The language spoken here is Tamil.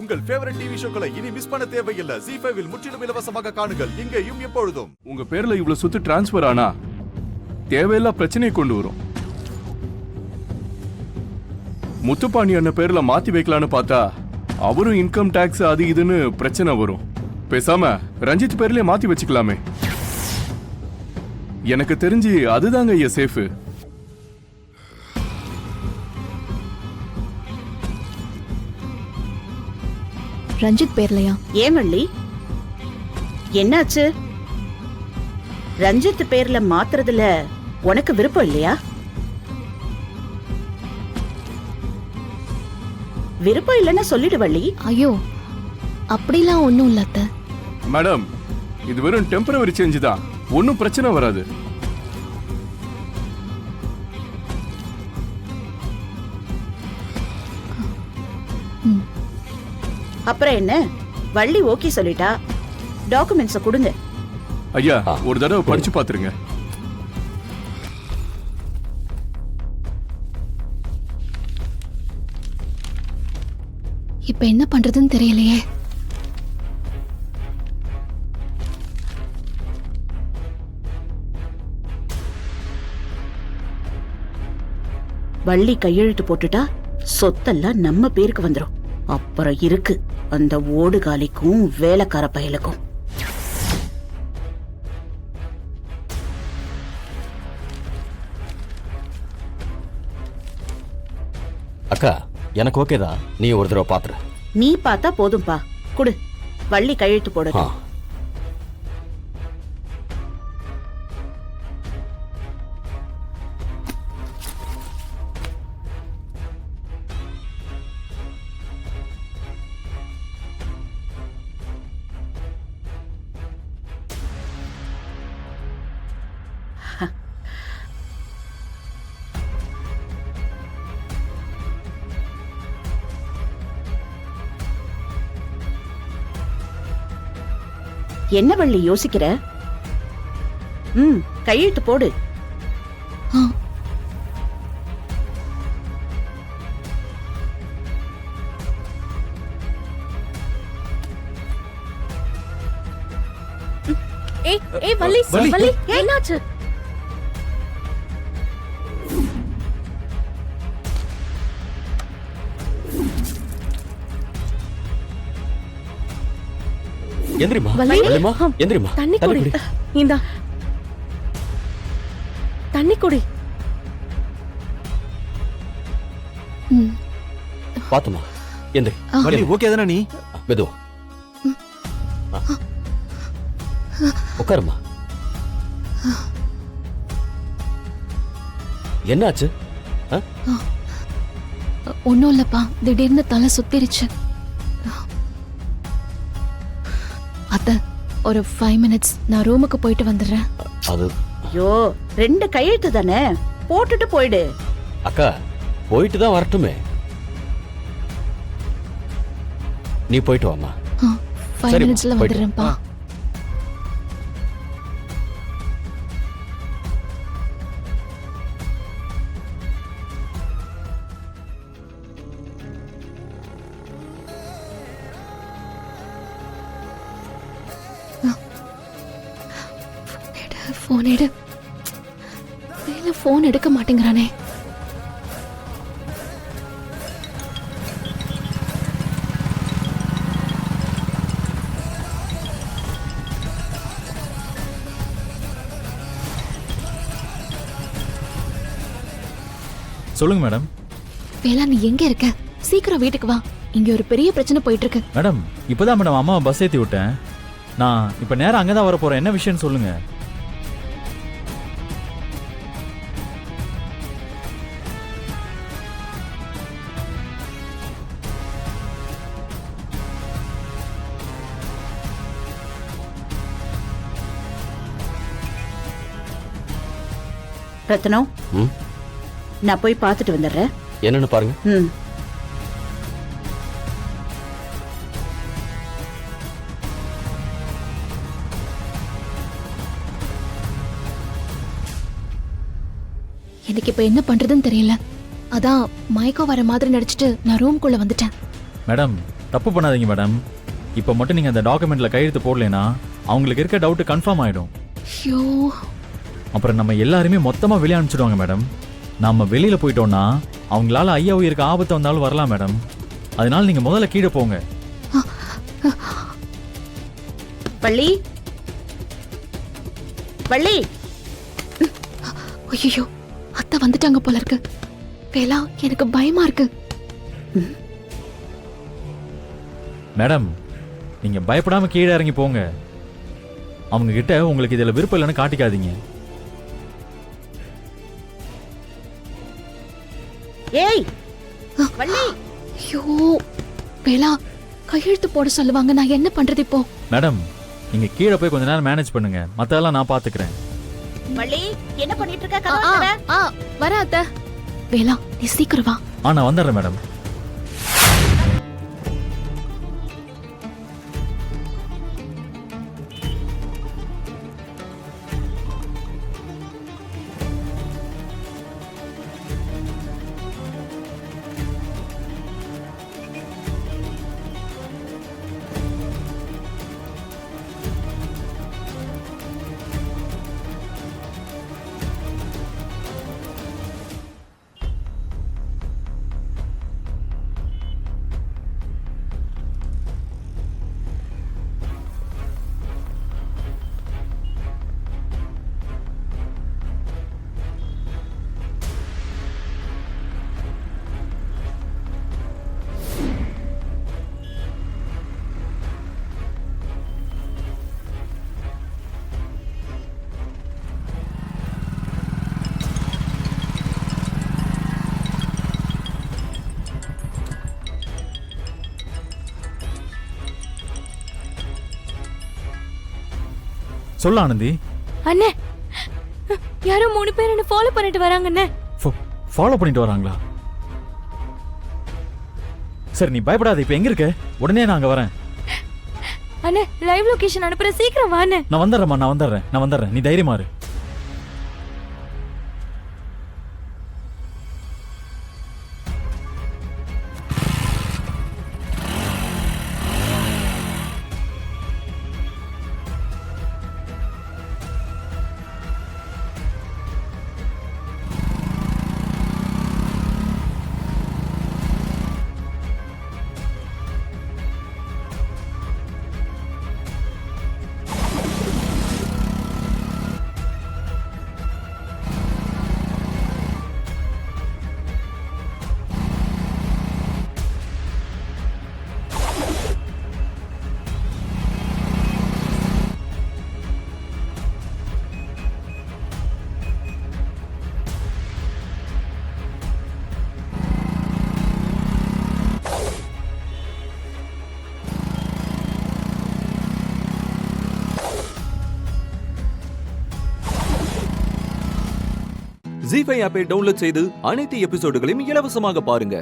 உங்கள் ஃபேவரட் டிவி ஷோக்களை இனி மிஸ் பண்ண தேவையில்லை. ZEE5 இல் முற்றிலும் இலவசமாக காணுங்கள். இங்கேயும் எப்பொழுதும். உங்க பேர்ல இவ்வளவு சொத்து டிரான்ஸ்பர் ஆனா தேவையில்லா பிரச்சனையை கொண்டு வரும். முத்துப்பாண்டி அண்ணன் பேர்ல மாத்தி வைக்கலான்னு பார்த்தா அவரும் இன்கம் டாக்ஸ் அது இதுன்னு பிரச்சனை வரும். பேசாம ரஞ்சித் பேர்லயே மாத்தி வச்சுக்கலாமே. எனக்கு தெரிஞ்சு அதுதாங்க ஐயா சேஃப். ரஞ்சித் பேர்லையா? ஏன் வள்ளி, என்னாச்சு? ரஞ்சித் பேர்ல மாத்துறதுல உனக்கு விருப்பம் இல்லையா? விருப்பம் இல்லைன்னா சொல்லிடு வள்ளி. ஐயோ, அப்படிலாம் ஒண்ணும் இல்ல அத்தை. மேடம், இது வெறும் டெம்பரவரி சேஞ்ச் தான், ஒன்னும் பிரச்சனை வராது. அப்புறம் என்ன, வள்ளி ஓகே சொல்லிட்டா, டாக்குமெண்ட்ஸ கொடுங்க. ஐயா, ஒரு தடவை படிச்சு பாத்துருங்க. இப்ப என்ன பண்றதுன்னு தெரியலையே. வள்ளி கையெழுத்து போட்டுட்டா சொத்தெல்லாம் நம்ம பேருக்கு வந்துரும். அப்புறம் இருக்கு அந்த ஓடுகாலிக்கும் வேலைக்கார பயலுக்கும். அக்கா, எனக்கு ஓகே தான். நீ ஒரு தடவை பாத்துற. நீ பார்த்தா போதும்பா, குடு. வள்ளி கையெழுத்து போட. என்ன வள்ளி யோசிக்கிற? கையெழுத்து போடு. வள்ளி, என்னாச்சு? எந்திரிமா, எந்திரிமா. தண்ணி குடி. இந்தா தண்ணி குடி. பாத்துமா, எந்திரி. வள்ளி ஓகே தானே? நீ மெதுவா உட்காருமா. என்னாச்சு? ஒண்ணும் இல்லப்பா, திடீர்னு தலை சுத்திருச்சு. அத்த, ஒரு 5 minutes நான் ரூமுக்கு போயிட்டு வந்துடுறேன். அது ஐயோ, 2 கையெழுத்து தானே, போட்டுட்டு போயிடு. அக்கா, போயிட்டு தான் வரட்டுமே. நீ போயிட்டு வாமா. 5 minutesல வந்துடுறேன்ப்பா. போன் எடு. வேலை போன் எடுக்க மாட்டேங்கிறானே. சொல்லுங்க மேடம். வேலா, நீ எங்க இருக்க? சீக்கிரம் வீட்டுக்கு வா, இங்க ஒரு பெரிய பிரச்சனை போயிட்டு இருக்கு. மேடம், இப்பதான் மேடம் அம்மா பஸ் ஏத்தி விட்டேன். நான் இப்ப நேரம் அங்கதான் வர போறேன். என்ன விஷயம் சொல்லுங்க. ரத்னம், நான் போய் பார்த்துட்டு வந்துடுறேன். என்னன்னு பாருங்க. எனக்கு இப்ப என்ன பண்றதுன்னு தெரியல. அதான் மயக்கம் வர மாதிரி நடிச்சிட்டு நான் ரூம்குள்ள வந்துட்டேன். மேடம், தப்பு பண்ணாதீங்க மேடம். இப்போ மட்டும் நீங்கள் அந்த டாக்குமெண்ட்டில் கையெழுத்து போடலைன்னா அவங்களுக்கு இருக்க டவுட்டு கன்ஃபார்ம் ஆகிடும். ஐயோ, அப்புறம் நம்ம எல்லாருமே மொத்தமாக வெளியே அனுப்பிச்சிடுவாங்க மேடம். நம்ம வெளியில் போயிட்டோம்னா அவங்களால ஐயா உயிருக்கு ஆபத்து வந்தாலும் வரலாம் மேடம். அதனால நீங்கள் முதல்ல கீழே போங்க. வள்ளி, வள்ளி, ஐயோ, அத்தை வந்துட்டாங்க போல இருக்கு. வேலா, எனக்கு பயமா இருக்கு. மேடம், நீங்கள் பயப்படாமல் கீழே இறங்கி போங்க. அவங்க கிட்ட உங்களுக்கு இதில் விருப்பம் இல்லைன்னு காட்டிக்காதீங்க. ஏய் வள்ளி, ஐயோ, வேலா, கையெழுத்து போட சொல்லுவாங்க. நான் என்ன பண்றது இப்போ? மேடம், நீங்கள் கீழே போய் கொஞ்ச நேரம் மேனேஜ் பண்ணுங்க. மற்றதெல்லாம் நான் பார்த்துக்கிறேன். வள்ளி, என்ன பண்ணிட்டு இருக்க? ஆ, கதவை ஆ, திற. ஆ, வரேன் அத்தை. வேலா, நீ சீக்கிரம் வா. நான் வந்துடுறேன் மேடம். சொல்ல ஆனந்தி. அண்ணே, யாரோ 3 பேர் என்ன ஃபாலோ பண்ணிட்டு வராங்க அண்ணே. ஃபாலோ பண்ணிட்டு வராங்களா? சரி, நீ பயப்படாத. இப்போ எங்க இருக்க? உடனே நான் அங்க வரேன். அண்ணே, லைவ் லொகேஷன் அனுப்புறேன், சீக்கிரம் வா அண்ணே. நான் வந்துடுறேம்மா, நான் வந்துடுறேன். நீ தைரியமா இரு. ZEE5 ஆப்பை டவுன்லோட் செய்து அனைத்து எபிசோடுகளையும் இலவசமாக பாருங்க.